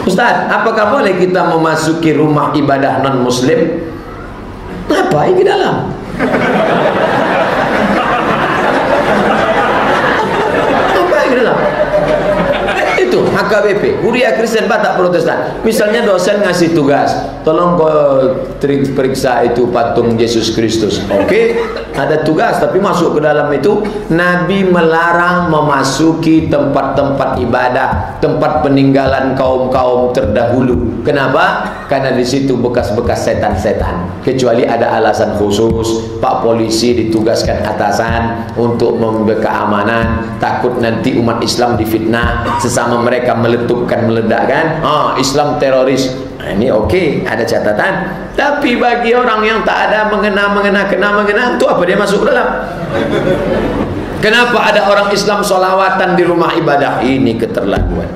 Ustaz, apakah boleh kita memasuki rumah ibadah non-muslim? Ngapain ke dalam? Ngapain ke dalam? Itu HKBP, Kuliah Kristen Batak Protestan. Misalnya dosen ngasih tugas, tolong kau periksa itu patung Yesus Kristus. Oke, ada tugas, tapi masuk ke dalam itu. Nabi melarang memasuki tempat-tempat ibadah, tempat peninggalan kaum-kaum terdahulu. Kenapa? Karena di situ bekas-bekas setan-setan. Kecuali ada alasan khusus, Pak polisi ditugaskan atasan untuk memberi keamanan, takut nanti umat Islam difitnah, sesama mereka meletupkan, meledakkan. Islam teroris. Nah, ini oke, ada catatan. Tapi bagi orang yang tak ada mengena itu apa dia masuk dalam? Kenapa ada orang Islam sholawatan di rumah ibadah? Ini keterlaluan.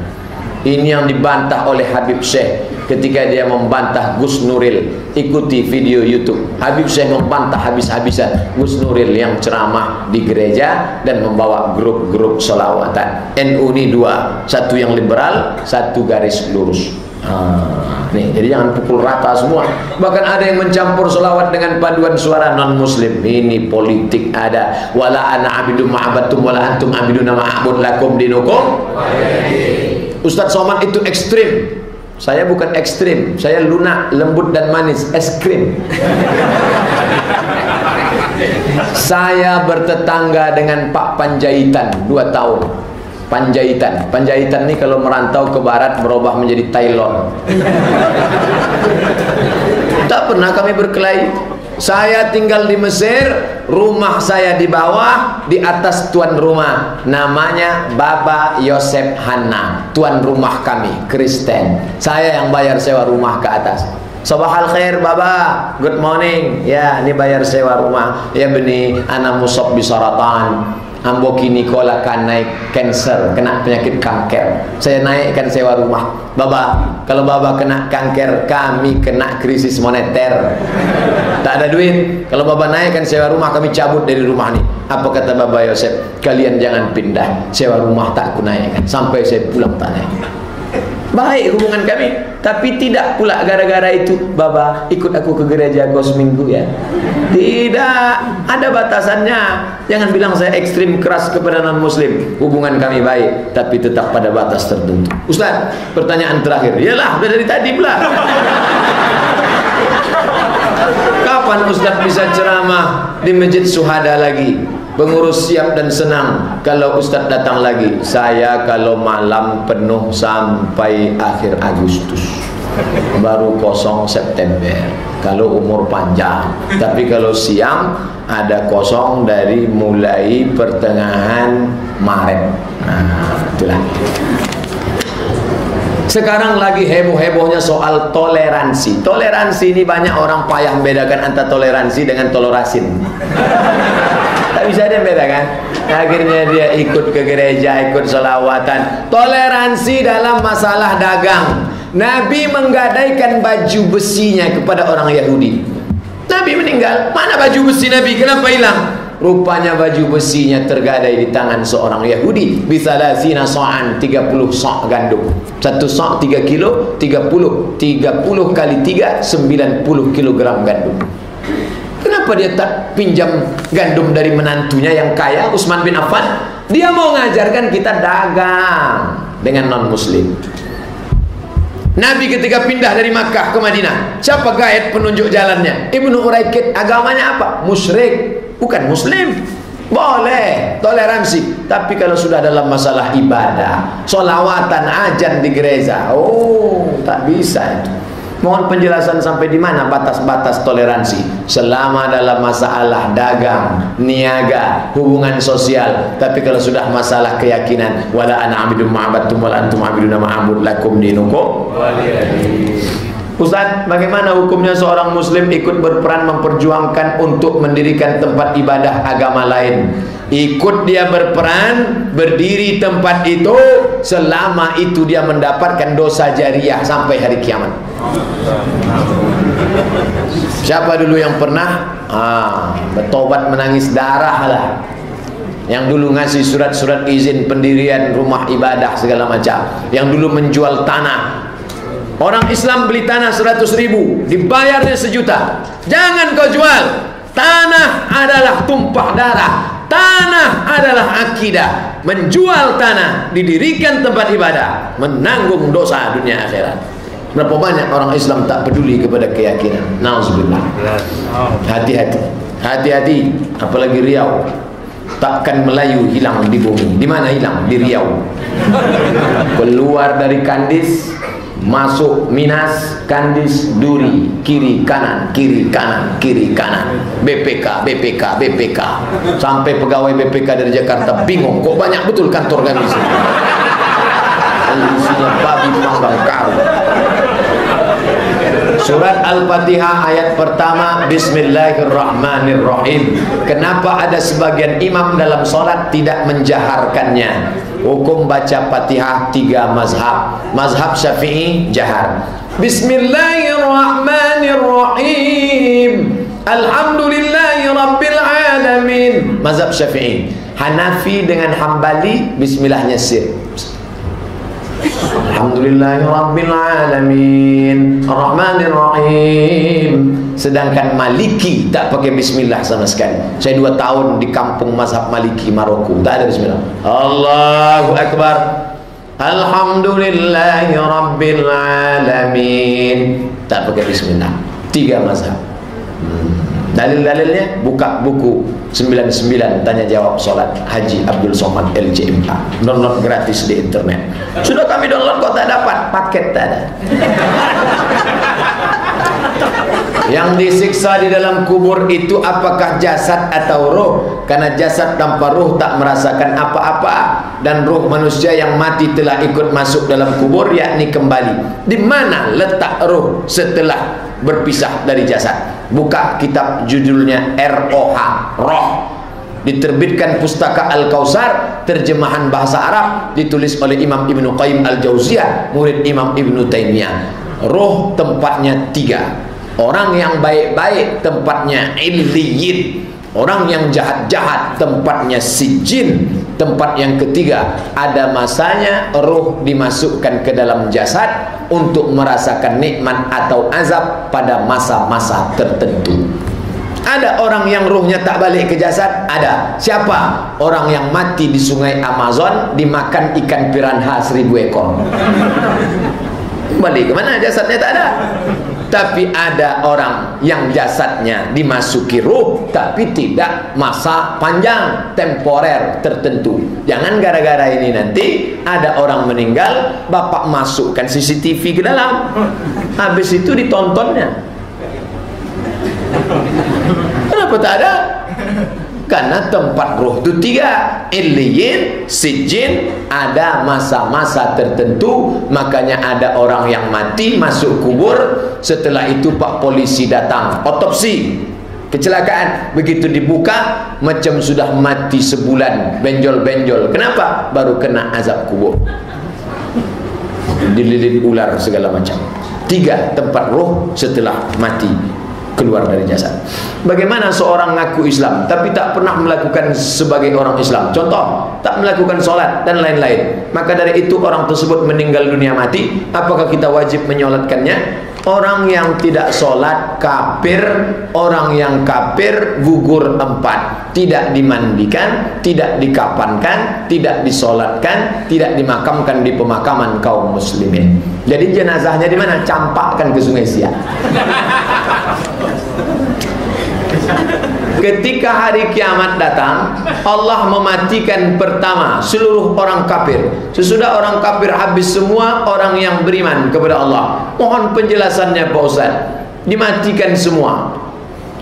Ini yang dibantah oleh Habib Syekh ketika dia membantah Gus Nuril. Ikuti video YouTube. Habib Syekh membantah habis-habisan Gus Nuril yang ceramah di gereja dan membawa grup-grup sholawatan. NU ini dua, satu yang liberal, satu garis lurus. Nih, jadi jangan pukul rata semua. Bahkan ada yang mencampur sholawat dengan paduan suara non muslim. Ini politik ada. Wala ana abidum ma'abatum wala antum abiduna ma'abud lakum dinukum. Ustadz Somad itu ekstrim. Saya bukan ekstrim, saya lunak, lembut dan manis, es krim. Saya bertetangga dengan Pak Panjaitan 2 tahun. Panjaitan ini kalau merantau ke barat berubah menjadi Thailand. Tak pernah kami berkelahi. Saya tinggal di Mesir, rumah saya di bawah, di atas tuan rumah, namanya Baba Yosef Hanna, tuan rumah kami, Kristen. Saya yang bayar sewa rumah ke atas. Sabahal khair Baba, good morning. Ya, ini bayar sewa rumah. Ya beni, ana musab bisaratan. Ambo kini kola kan naik cancer, kena penyakit kanker. Saya naikkan sewa rumah. Baba, kalau Baba kena kanker, kami kena krisis moneter. Tak ada duit. Kalau Baba naikkan sewa rumah, kami cabut dari rumah ini. Apa kata Baba Yosef? Kalian jangan pindah. Sewa rumah tak aku naikkan sampai saya pulang tak naik. Baik hubungan kami, tapi tidak pula gara-gara itu Baba ikut aku ke gereja kau seminggu ya. Tidak, ada batasannya. Jangan bilang saya ekstrim keras kepada non muslim. Hubungan kami baik, tapi tetap pada batas tertentu. Ustaz, pertanyaan terakhir. Yalah, udah dari tadi pula. Kapan Ustaz bisa ceramah di Masjid Syuhada lagi? Pengurus siap dan senang kalau Ustaz datang lagi. Saya kalau malam penuh sampai akhir Agustus, baru kosong September kalau umur panjang. Tapi kalau siang ada kosong dari mulai pertengahan Maret. Nah, itulah. Sekarang lagi heboh-hebohnya soal toleransi. Toleransi ini banyak orang payah membedakan antara toleransi dengan tolerasin. Tak bisa dia bedakan. Akhirnya dia ikut ke gereja, ikut sholawatan. Toleransi dalam masalah dagang. Nabi menggadaikan baju besinya kepada orang Yahudi. Nabi meninggal, mana baju besi Nabi? Kenapa hilang? Rupanya baju besinya tergadai di tangan seorang Yahudi. Bisalasina sa'an, 30 sa' gandum. 1 sa' 3 kilo, 30 kali 3, 90 kilogram gandum. Kenapa dia tak pinjam gandum dari menantunya yang kaya, Utsman bin Affan? Dia mau ngajarkan kita dagang dengan non muslim. Nabi ketika pindah dari Makkah ke Madinah, siapa guide penunjuk jalannya? Ibnu Uraikid. Agamanya apa? Musyrik, bukan muslim. Boleh toleransi, tapi kalau sudah dalam masalah ibadah, sholawatan, ajan di gereja, tak bisa itu. Mohon penjelasan sampai di mana batas-batas toleransi selama dalam masalah dagang, niaga, hubungan sosial. Tapi kalau sudah masalah keyakinan, wala ana abidum ma'abattum wala antum abiduna ma'abud lakum dinukum. Ustaz, bagaimana hukumnya seorang muslim ikut berperan memperjuangkan untuk mendirikan tempat ibadah agama lain? Ikut dia berperan, berdiri tempat itu, selama itu dia mendapatkan dosa jariah sampai hari kiamat. Siapa dulu yang pernah bertobat menangis darah lah, yang dulu ngasih surat-surat izin pendirian rumah ibadah segala macam, yang dulu menjual tanah Orang Islam beli tanah 100.000, dibayarnya 1 juta. Jangan kau jual. Tanah adalah tumpah darah. Tanah adalah akidah. Menjual tanah, didirikan tempat ibadah, menanggung dosa dunia akhirat. Berapa banyak orang Islam tak peduli kepada keyakinan. Nauzubillah. Hati-hati. Hati-hati. Apalagi Riau. Takkan Melayu hilang di bumi. Di mana hilang? Di Riau. Keluar dari Kandis, masuk Minas, Kandis, Duri, kiri kanan, kiri kanan, kiri kanan. BPK, BPK, BPK. Sampai pegawai BPK dari Jakarta bingung, kok banyak betul kantor kami sini. Isinya babi mambang kau. Surat Al-Fatihah ayat pertama, Bismillahirrahmanirrahim. Kenapa ada sebagian imam dalam solat tidak menjaharkannya? Hukum baca Fatihah 3 mazhab. Mazhab Syafi'i jahar. Bismillahirrahmanirrahim. Alhamdulillahi Rabbil Alamin. Mazhab Syafi'i. Hanafi dengan Hambali bismillahnya sir. Alhamdulillahi Rabbil Alamin Ar-Rahmanir-Rahim. Sedangkan Maliki tak pakai bismillah sama sekali. Saya 2 tahun di kampung mazhab Maliki Maroko, tak ada bismillah. Allahu Akbar. Alhamdulillahi Rabbil Alamin. Tak pakai bismillah. 3 mazhab. Dalil-dalilnya buka buku 99 tanya jawab solat Haji Abdul Somad LCMA. Download gratis di internet. Sudah kami download kok tak dapat, paket tak ada. Yang disiksa di dalam kubur itu apakah jasad atau roh? Karena jasad tanpa roh tak merasakan apa-apa, dan roh manusia yang mati telah ikut masuk dalam kubur, yakni kembali. Di mana letak roh setelah berpisah dari jasad? Buka kitab judulnya ROH, Roh. Diterbitkan pustaka Al-Kausar, terjemahan bahasa Arab, ditulis oleh Imam Ibnu Qayyim Al-Jauziyah, murid Imam Ibnu Taimiyah. Roh tempatnya 3. Orang yang baik-baik tempatnya Illiyin. Orang yang jahat-jahat tempatnya Sijin. Tempat yang ketiga, ada masanya roh dimasukkan ke dalam jasad untuk merasakan nikmat atau azab pada masa-masa tertentu. Ada orang yang rohnya tak balik ke jasad? Ada. Siapa? Orang yang mati di sungai Amazon dimakan ikan piranha 1000 ekor. Balik ke mana? Jasadnya tak ada. Tapi ada orang yang jasadnya dimasuki ruh, tapi tidak masa panjang, temporer tertentu. Jangan gara-gara ini nanti ada orang meninggal, bapak masukkan CCTV ke dalam, habis itu ditontonnya. Kenapa tak ada? Karena tempat roh itu 3, Illiyin, Sijin, ada masa-masa tertentu. Makanya ada orang yang mati masuk kubur, setelah itu Pak polisi datang otopsi kecelakaan, begitu dibuka macam sudah mati sebulan, benjol-benjol. Kenapa? Baru kena azab kubur, dililit ular segala macam. 3 tempat roh setelah mati keluar dari jasad. Bagaimana seorang ngaku Islam tapi tak pernah melakukan sebagai orang Islam? Contoh, tak melakukan sholat dan lain-lain. Maka dari itu orang tersebut meninggal dunia mati, apakah kita wajib menyolatkannya? Orang yang tidak sholat kafir. Orang yang kafir gugur 4. Tidak dimandikan, tidak dikafankan, tidak disolatkan, tidak dimakamkan di pemakaman kaum muslimin. Jadi jenazahnya di mana? Campakkan ke Sungai Siak. Ketika hari kiamat datang, Allah mematikan pertama seluruh orang kafir. Sesudah orang kafir habis semua, orang yang beriman kepada Allah. Mohon penjelasannya Pak Ustaz. Dimatikan semua.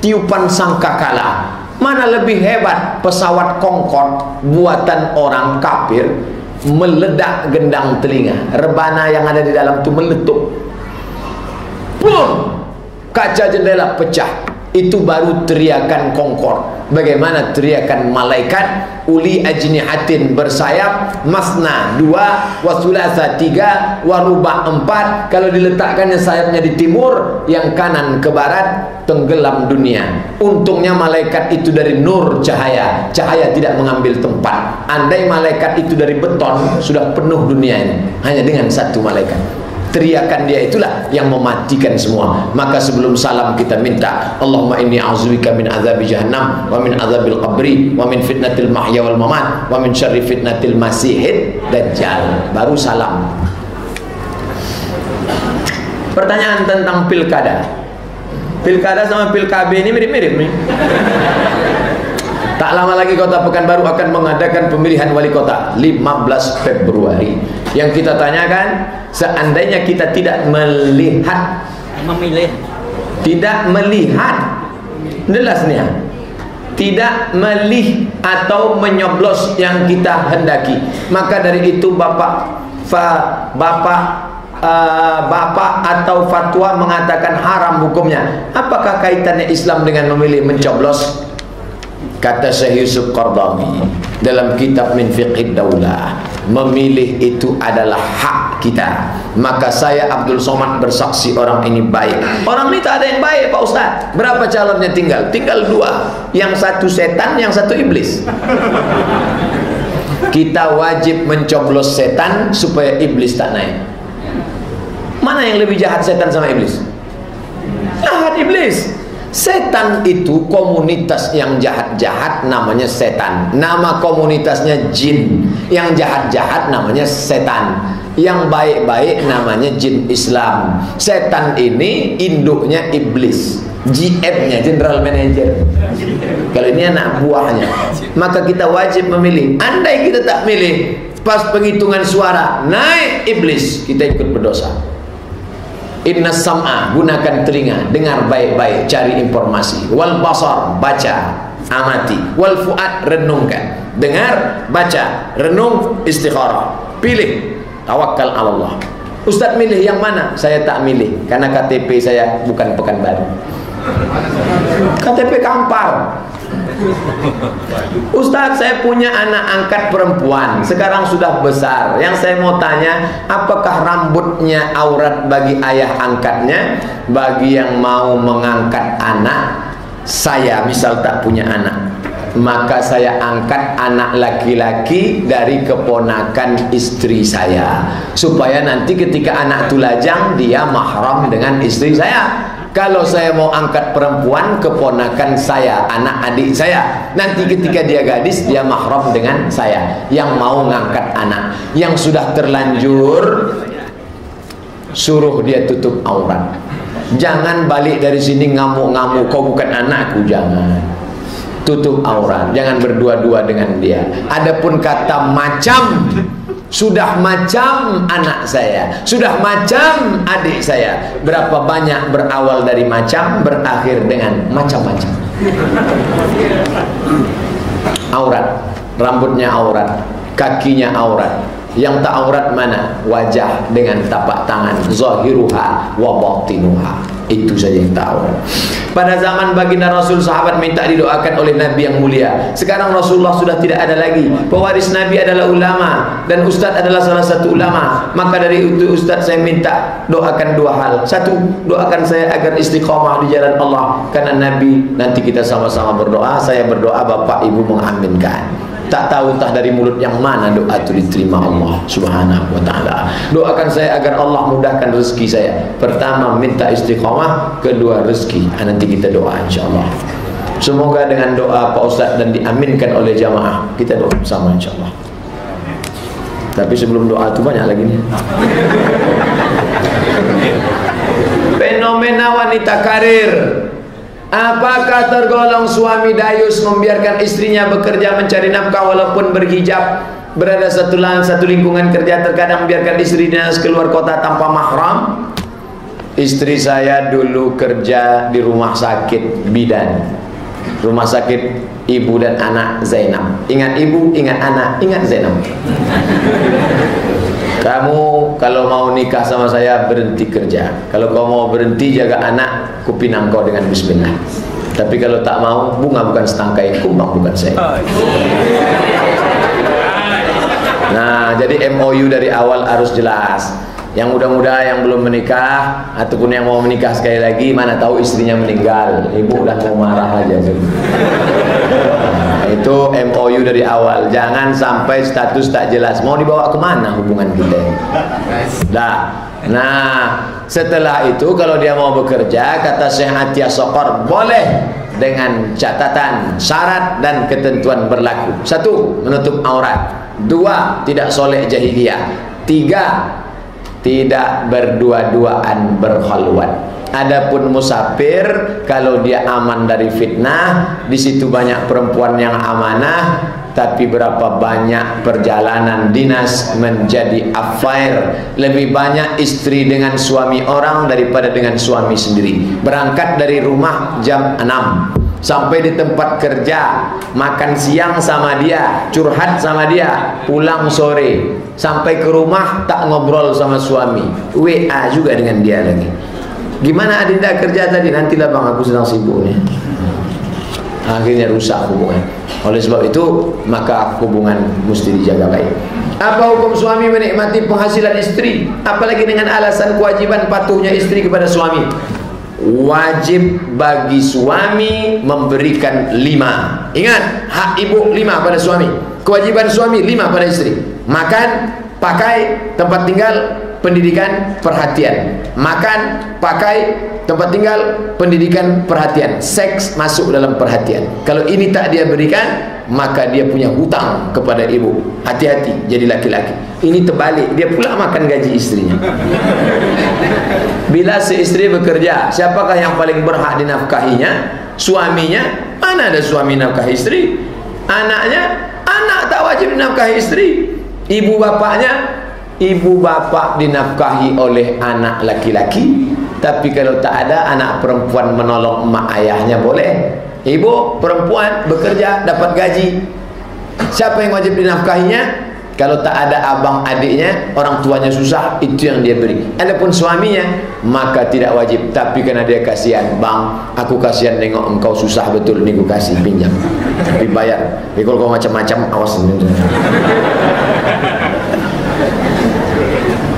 Tiupan sangkakala. Mana lebih hebat, pesawat Concorde buatan orang kafir meledak gendang telinga, rebana yang ada di dalam itu meletup. Boom! Kaca jendela pecah. Itu baru teriakan Concorde. Bagaimana teriakan malaikat? Uli ajnihatin, bersayap, masna 2, wasulasa 3, waruba 4. Kalau diletakkannya sayapnya di timur, yang kanan ke barat, tenggelam dunia. Untungnya malaikat itu dari nur cahaya. Cahaya tidak mengambil tempat. Andai malaikat itu dari beton, sudah penuh dunia ini, hanya dengan 1 malaikat. teriakan dia itulah yang mematikan semua. Maka sebelum salam kita minta, Allahumma inni a'udzubika min azabi jahannam wa min azabil qabri wa min fitnatil mahya wal mamat wa min syarri fitnatil masihid dajjal. Baru salam. Pertanyaan tentang pilkada. Pilkada sama pilkab ini mirip-mirip nih. Tak lama lagi Kota Pekanbaru akan mengadakan pemilihan wali kota 15 Februari. Yang kita tanyakan, seandainya kita tidak melihat, jelas nih ya, tidak melih atau menyoblos yang kita hendaki, maka dari itu bapak atau fatwa mengatakan haram hukumnya. Apakah kaitannya Islam dengan memilih mencoblos? Kata Syekh Yusuf Qaradawi dalam kitab Min Fiqhid Daulah, memilih itu adalah hak kita. Maka saya Abdul Somad bersaksi orang ini baik. Orang ini tak ada yang baik Pak Ustaz. Berapa calonnya tinggal? Tinggal 2. Yang satu setan, yang satu iblis. Kita wajib mencoblos setan supaya iblis tak naik. Mana yang lebih jahat, setan sama iblis? Jahat iblis. Setan itu komunitas yang jahat-jahat namanya setan. Nama komunitasnya jin. Yang jahat-jahat namanya setan. Yang baik-baik namanya jin Islam. Setan ini induknya iblis, GM-nya, General Manager. Kalau ini anak buahnya. Maka kita wajib memilih. Andai kita tak milih, pas penghitungan suara naik iblis, kita ikut berdosa. Inna sam'a, gunakan telinga, dengar baik-baik, cari informasi. Wal basar, baca, amati. Wal fuad, renungkan. Dengar, baca, renung, istikharah. Pilih, tawakal Allah. Ustaz milih yang mana? Saya tak milih, karena KTP saya bukan Pekanbaru. KTP Kampar. Ustaz, saya punya anak angkat perempuan, sekarang sudah besar. Yang saya mau tanya, apakah rambutnya aurat bagi ayah angkatnya? Bagi yang mau mengangkat anak, saya misal tak punya anak, maka saya angkat anak laki-laki dari keponakan istri saya, supaya nanti ketika anak itu lajang, dia mahram dengan istri saya. Kalau saya mau angkat perempuan, keponakan saya, anak adik saya, nanti ketika dia gadis, dia mahram dengan saya yang mau ngangkat anak. Yang sudah terlanjur, suruh dia tutup aurat. Jangan balik dari sini ngamuk-ngamuk, kau bukan anakku, jangan. Tutup aurat, jangan berdua-dua dengan dia. Adapun kata macam, sudah macam anak saya, sudah macam adik saya. Berapa banyak berawal dari macam, berakhir dengan macam-macam. Aurat, rambutnya aurat, kakinya aurat. Yang tak aurat mana? Wajah dengan tapak tangan, zahiruha wa batinuha. Itu saja yang tak aurat. Pada zaman baginda Rasul, sahabat minta didoakan oleh Nabi yang mulia. Sekarang Rasulullah sudah tidak ada lagi. Pewaris Nabi adalah ulama, dan Ustadz adalah salah satu ulama. Maka dari itu Ustadz saya minta doakan 2 hal. 1, doakan saya agar istiqomah di jalan Allah, karena Nabi. Nanti kita sama-sama berdoa. Saya berdoa, Bapak Ibu mengaminkan. Tak tahu entah dari mulut yang mana doa itu diterima Allah Subhanahu wa ta'ala. Doakan saya agar Allah mudahkan rezeki saya. Pertama minta istiqomah, kedua rezeki. Nanti kita doa insyaAllah. Semoga dengan doa Pak Ustaz dan diaminkan oleh jamaah, kita doa bersama insyaAllah. Tapi sebelum doa itu banyak lagi nih. Fenomena wanita karir. Apakah tergolong suami dayus membiarkan istrinya bekerja mencari nafkah walaupun berhijab, berada satu lingkungan kerja, terkadang membiarkan istrinya keluar kota tanpa mahram? Istri saya dulu kerja di rumah sakit bidan, rumah sakit ibu dan anak Zainab. Ingat ibu, ingat anak, ingat Zainab. Kamu kalau mau nikah sama saya berhenti kerja. Kalau kau mau berhenti jaga anak, kupinang kau dengan bismillah. Tapi kalau tak mau, bunga bukan setangkai, kumbang bukan saya. Nah, jadi MOU dari awal harus jelas. Yang muda-muda yang belum menikah ataupun yang mau menikah sekali lagi, mana tahu istrinya meninggal, ibu udah mau marah aja. Itu MOU dari awal. Jangan sampai status tak jelas. Mau dibawa kemana hubungan kita? Dah. Nah, setelah itu kalau dia mau bekerja, kata Syekh Atiyah Sokor, boleh dengan catatan, syarat dan ketentuan berlaku. 1. Menutup aurat. 2. Tidak soleh jahiliyah. 3. Tidak berdua-duaan berkhalwat. Adapun musafir, kalau dia aman dari fitnah, di situ banyak perempuan yang amanah, tapi berapa banyak perjalanan dinas menjadi affair. Lebih banyak istri dengan suami orang daripada dengan suami sendiri. Berangkat dari rumah jam 6, sampai di tempat kerja, makan siang sama dia, curhat sama dia, pulang sore, sampai ke rumah tak ngobrol sama suami, WA juga dengan dia lagi. Gimana Adinda kerja tadi? Nantilah bang, aku sedang sibuk nih. Akhirnya rusak hubungan. Oleh sebab itu, maka hubungan mesti dijaga baik. Apa hukum suami menikmati penghasilan istri, apalagi dengan alasan kewajiban patuhnya istri kepada suami? Wajib bagi suami memberikan 5. Ingat, hak ibu 5 pada suami, kewajiban suami 5 pada istri. Makan, pakai, tempat tinggal, pendidikan, perhatian. Makan, pakai, tempat tinggal, pendidikan, perhatian. Seks masuk dalam perhatian. Kalau ini tak dia berikan, maka dia punya hutang kepada ibu. Hati-hati jadi laki-laki. Ini terbalik, dia pula makan gaji istrinya. Bila seistri bekerja, siapakah yang paling berhak dinafkahinya? Suaminya. Mana ada suami nafkahi istri? Anaknya. Anak tak wajib dinafkahi istri. Ibu bapaknya. Ibu bapak dinafkahi oleh anak laki-laki, tapi kalau tak ada anak perempuan menolong mak ayahnya boleh. Ibu perempuan bekerja dapat gaji, siapa yang wajib dinafkahinya? Kalau tak ada abang adiknya, orang tuanya susah, itu yang dia beri. Adapun suaminya, maka tidak wajib. Tapi karena dia kasihan, bang, aku kasihan nengok engkau susah betul, ni aku kasih pinjam, tapi bayar. Tapi kalau kau macam-macam, awas.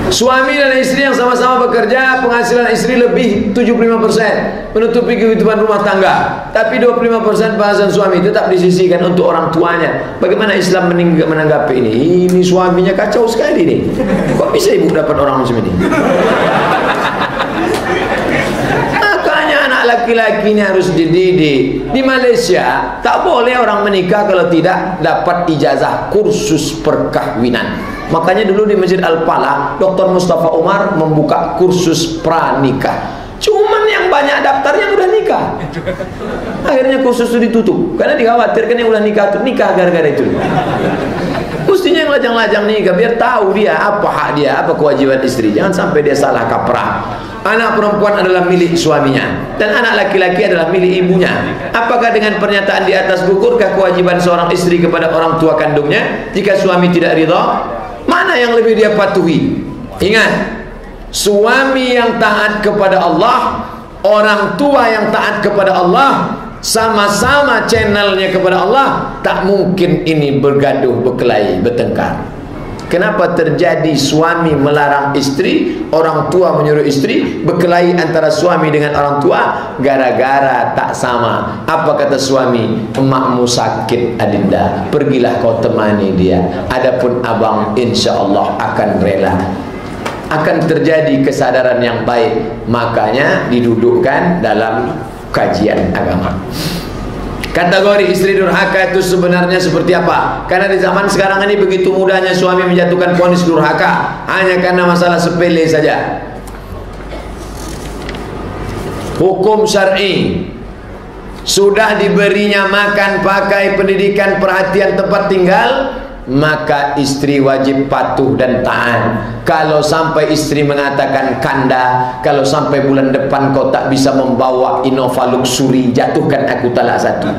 Suami dan istri yang sama-sama bekerja, penghasilan istri lebih 75% menutupi kehidupan rumah tangga, tapi 25% penghasilan suami tetap disisihkan untuk orang tuanya. Bagaimana Islam menanggapi ini? Ini suaminya kacau sekali nih. Kok bisa ibu dapat orang macam ini? Makanya anak laki-laki ini harus dididik. Di Malaysia tak boleh orang menikah kalau tidak dapat ijazah kursus perkahwinan. Makanya dulu di Masjid Al-Falah, Dr. Mustafa Umar membuka kursus pranikah. Cuman yang banyak daftarnya udah nikah. Akhirnya kursus itu ditutup karena dikhawatirkan yang udah nikah itu nikah gara-gara itu. Mestinya yang lajang-lajang nikah biar tahu dia apa hak dia, apa kewajiban istri. Jangan sampai dia salah kaprah. Anak perempuan adalah milik suaminya dan anak laki-laki adalah milik ibunya. Apakah dengan pernyataan di atas gugurkah kewajiban seorang istri kepada orang tua kandungnya jika suami tidak ridha? Mana yang lebih dia patuhi? Ingat, suami yang taat kepada Allah, orang tua yang taat kepada Allah, sama-sama channelnya kepada Allah, tak mungkin ini bergaduh, berkelahi, bertengkar. Kenapa terjadi suami melarang istri, orang tua menyuruh istri, berkelahi antara suami dengan orang tua? Gara-gara tak sama. Apa kata suami? Emakmu sakit Adinda, pergilah kau temani dia. Adapun abang insya Allah akan rela. Akan terjadi kesadaran yang baik. Makanya didudukkan dalam kajian agama. Kategori istri durhaka itu sebenarnya seperti apa? Karena di zaman sekarang ini begitu mudahnya suami menjatuhkan vonis durhaka hanya karena masalah sepele saja. Hukum syar'i, sudah diberinya makan, pakai, pendidikan, perhatian, tempat tinggal, maka istri wajib patuh dan taat. Kalau sampai istri mengatakan kanda, kalau sampai bulan depan kau tak bisa membawa Innova Luxury, jatuhkan aku talak 1.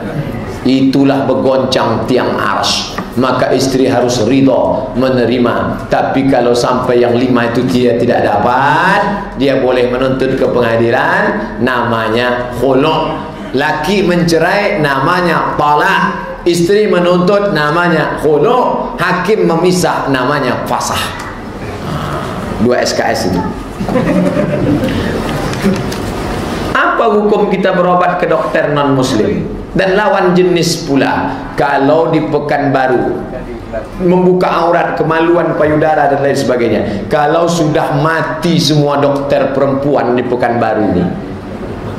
Itulah bergoncang tiang arsy. Maka istri harus ridha menerima. Tapi kalau sampai yang 5 itu dia tidak dapat, dia boleh menuntut ke pengadilan, namanya khulu'. Laki mencerai namanya talak. Istri menuntut namanya khulu', hakim memisah namanya fasah. 2 SKS itu. Apa hukum kita berobat ke dokter non muslim? Dan lawan jenis pula, kalau di Pekanbaru membuka aurat, kemaluan payudara dan lain sebagainya. Kalau sudah mati semua dokter perempuan di Pekanbaru ini,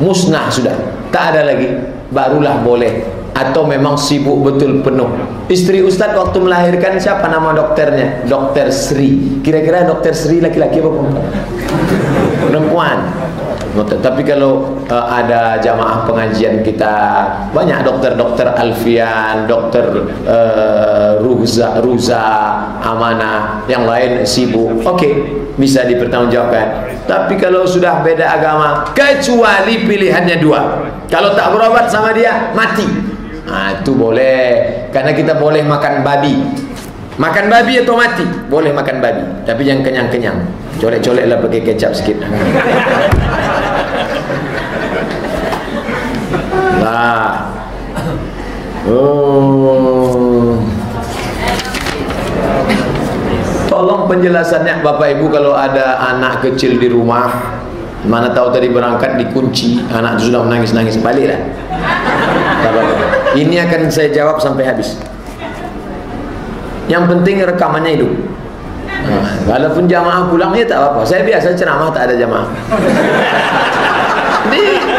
musnah sudah, tak ada lagi, barulah boleh. Atau memang sibuk betul penuh. Istri Ustadz waktu melahirkan siapa nama dokternya? Dokter Sri. Kira-kira dokter Sri laki-laki apa perempuan? Perempuan. Tapi kalau ada jamaah pengajian kita, banyak dokter-dokter Alfian, dokter Ruza, Amanah, yang lain sibuk. Oke, bisa dipertanggungjawabkan. Tapi kalau sudah beda agama, kecuali pilihannya dua, kalau tak berobat sama dia, mati. Nah, itu boleh, karena kita boleh makan babi. Makan babi atau mati? Boleh makan babi, tapi yang kenyang-kenyang. Colek-colek lah pakai kecap sikit. Lah. Oh. Tolong penjelasannya Bapak Ibu, kalau ada anak kecil di rumah, mana tahu tadi berangkat dikunci, anak itu sudah menangis-nangis, baliklah. Ini akan saya jawab sampai habis. Yang penting rekamannya hidup. Nah, walaupun jamaah pulangnya tak apa-apa. Saya biasa ceramah tak ada jamaah.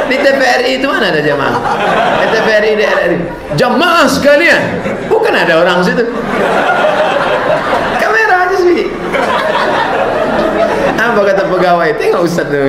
Di TVRI itu mana ada jamaah? Di TVRI di RRI. Jamaah sekalian. Bukan ada orang situ. Kamera aja sih. Apa kata pegawai? Tengok Ustaz tu.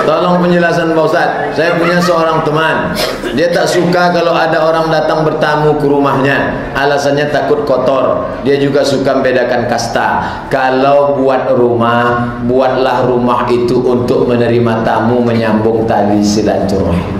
Tolong penjelasan Pak Ustaz. Saya punya seorang teman, dia tak suka kalau ada orang datang bertamu ke rumahnya. Alasannya takut kotor. Dia juga suka membedakan kasta. Kalau buat rumah, buatlah rumah itu untuk menerima tamu, menyambung tali silaturahim.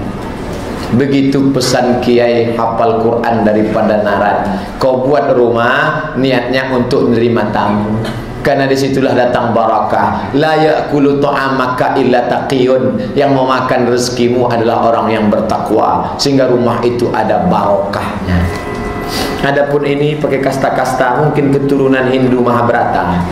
Begitu pesan Kiai hafal Quran daripada narat. Kau buat rumah, niatnya untuk menerima tamu, karena disitulah datang barakah. La ya'kulu ta'amaka illa taqiyun. Yang memakan rezekimu adalah orang yang bertakwa, sehingga rumah itu ada barokahnya. Adapun ini pakai kasta-kasta, mungkin keturunan Hindu Mahabharata.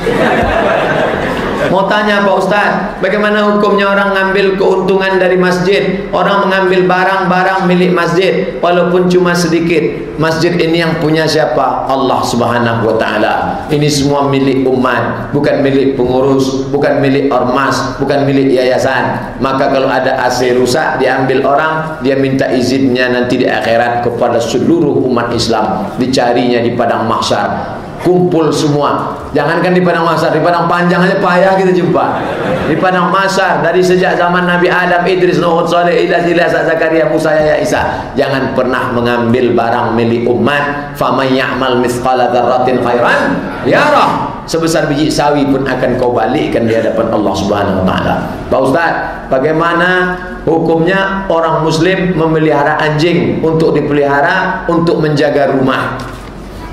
Mau tanya Pak Ustaz, bagaimana hukumnya orang ngambil keuntungan dari masjid? Orang mengambil barang-barang milik masjid walaupun cuma sedikit. Masjid ini yang punya siapa? Allah Subhanahu wa taala. Ini semua milik umat, bukan milik pengurus, bukan milik ormas, bukan milik yayasan. Maka kalau ada AC rusak diambil orang, dia minta izinnya nanti di akhirat kepada seluruh umat Islam, dicarinya di padang mahsyar. Kumpul semua, jangankan di padang mahsyar, di padang panjang aja payah kita jumpa. Di padang mahsyar, dari sejak zaman Nabi Adam, Idris, Nuh, Saleh, Ilyas, Zakaria, Musa, Yahya, Isa. Jangan pernah mengambil barang milik umat. Faman ya'mal mithqala dzarratin khairan yarah. Sebesar biji sawi pun akan kau balikkan di hadapan Allah Subhanahu wa taala. Pak Ustaz, bagaimana hukumnya orang muslim memelihara anjing untuk dipelihara untuk menjaga rumah?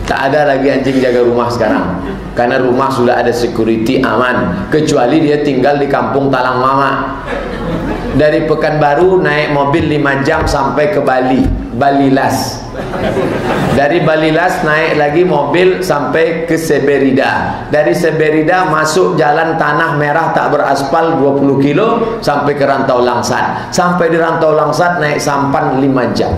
Tak ada lagi anjing jaga rumah sekarang, karena rumah sudah ada security, aman. Kecuali dia tinggal di kampung Talang Mama. Dari Pekanbaru naik mobil 5 jam sampai ke Bali, Balilas. Dari Balilas naik lagi mobil sampai ke Seberida. Dari Seberida masuk jalan tanah merah tak beraspal 20 kilo sampai ke Rantau Langsat. Sampai di Rantau Langsat naik sampan 5 jam.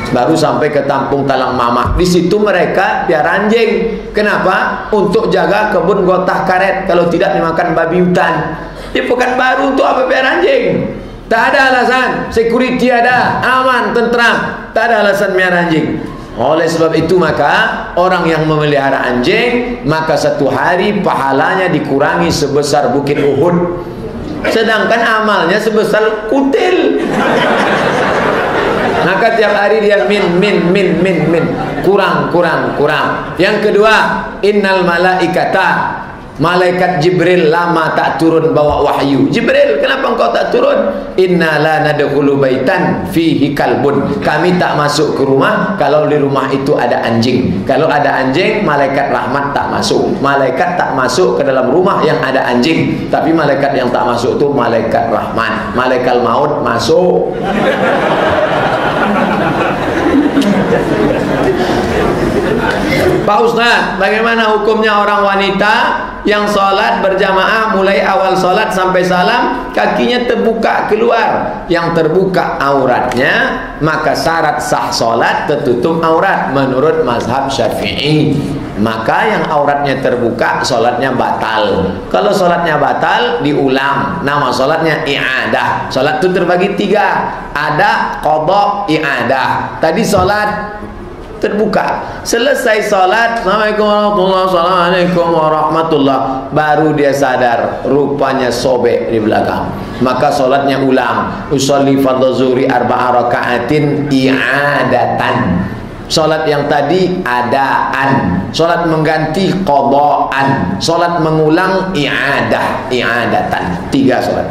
Baru sampai ke Kampung Talang Mama. Di situ mereka piara anjing. Kenapa? Untuk jaga kebun gotah karet. Kalau tidak dimakan babi hutan. Di Pekanbaru untuk apa piara anjing? Tak ada alasan. Security ada, aman, tentram. Tak ada alasan piara anjing. Oleh sebab itu maka orang yang memelihara anjing, maka satu hari pahalanya dikurangi sebesar bukit Uhud. Sedangkan amalnya sebesar kutil. Maka tiap hari dia min kurang. Yang kedua, innal malaikata, malaikat Jibril lama tak turun bawa wahyu. Jibril, kenapa engkau tak turun? Inna la nadkhulu baitan fihi kalbun. Kami tak masuk ke rumah kalau di rumah itu ada anjing. Kalau ada anjing, malaikat rahmat tak masuk. Malaikat tak masuk ke dalam rumah yang ada anjing. Tapi malaikat yang tak masuk itu malaikat rahmat. Malaikat maut masuk. Pak Ustaz, bagaimana hukumnya orang wanita yang sholat berjamaah mulai awal sholat sampai salam kakinya terbuka keluar, yang terbuka auratnya, maka syarat sah sholat tertutup aurat menurut mazhab Syafi'i. Maka yang auratnya terbuka sholatnya batal. Kalau sholatnya batal diulang, nama sholatnya i'adah. Sholat itu terbagi 3, ada qadha, i'adah. Tadi sholat terbuka, selesai sholat, Assalamualaikum warahmatullah, baru dia sadar rupanya sobek di belakang, maka sholatnya ulang. Usolli fardhu zuhri 4 raka'atin i'adatan. Sholat yang tadi adaan, sholat mengganti qadaan, sholat mengulang i'adatan. 3 sholat.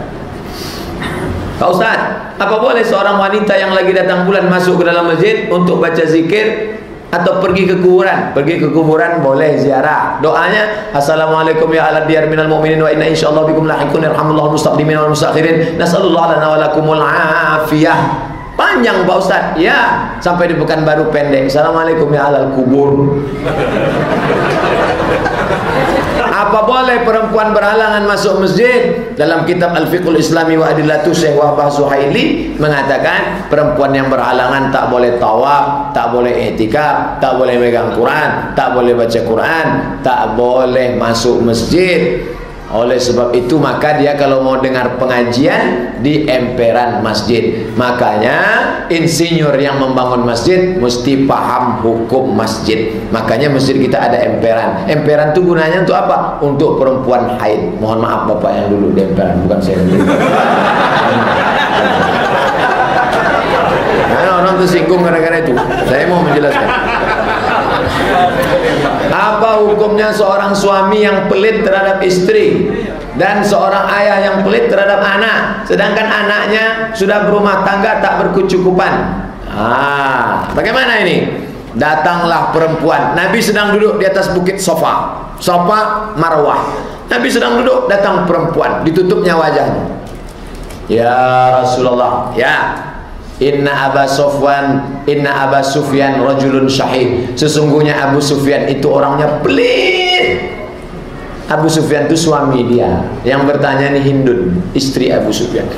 Pak Ustaz, apa boleh seorang wanita yang lagi datang bulan masuk ke dalam masjid untuk baca zikir atau pergi ke kuburan? Pergi ke kuburan boleh, ziarah. Doanya, Assalamualaikum ya ala diyar minal mu'minin wa inna insyaallah bikum lahiqun yarhamullahu mustaqdimin wal mustakhirin nasallallahu lana wa lakumul afiyah. Panjang Pak Ustaz, ya, sampai di Pekanbaru pendek. Assalamualaikum ya alal kubur. Apa boleh perempuan berhalangan masuk masjid? Dalam kitab Al-Fiqhul Islami wa Adillatu Syekh Wahbah Suhaili mengatakan perempuan yang berhalangan tak boleh tawaf, tak boleh i'tikaf, tak boleh megang Quran, tak boleh baca Quran, tak boleh masuk masjid. Oleh sebab itu maka dia kalau mau dengar pengajian di emperan masjid. Makanya insinyur yang membangun masjid mesti paham hukum masjid. Makanya masjid kita ada emperan. Emperan itu gunanya untuk apa? Untuk perempuan haid. Mohon maaf Bapak yang dulu di emperan, bukan saya sendiri. Nah, orang tersinggung gara-gara itu. Saya mau menjelaskan. Apa hukumnya seorang suami yang pelit terhadap istri dan seorang ayah yang pelit terhadap anak, sedangkan anaknya sudah berumah tangga tak berkecukupan? Bagaimana ini? Datanglah perempuan. Nabi sedang duduk di atas bukit Sofa, Marwah. Nabi sedang duduk, datang perempuan, ditutupnya wajahnya. Ya Rasulullah, ya, Inna Aba Sufyan rajulun syahid. Sesungguhnya Abu Sufyan itu orangnya pelit. Abu Sufyan itu suami dia. Yang bertanya nih Hindun, istri Abu Sufyan.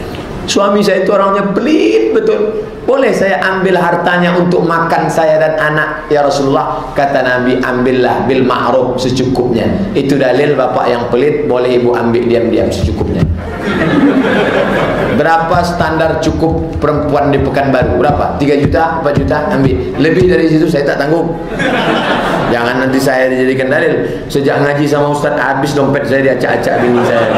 Suami saya itu orangnya pelit betul. Boleh saya ambil hartanya untuk makan saya dan anak ya Rasulullah? Kata Nabi, ambillah bil ma'ruf, secukupnya. Itu dalil bapak yang pelit boleh ibu ambil diam-diam secukupnya. Berapa standar cukup perempuan di Pekanbaru? Berapa? 3 juta, 4 juta? Ambil. Lebih dari situ saya tak tanggung. Jangan nanti saya dijadikan dalil. Sejak ngaji sama Ustaz habis dompet saya diacak-acak bini saya.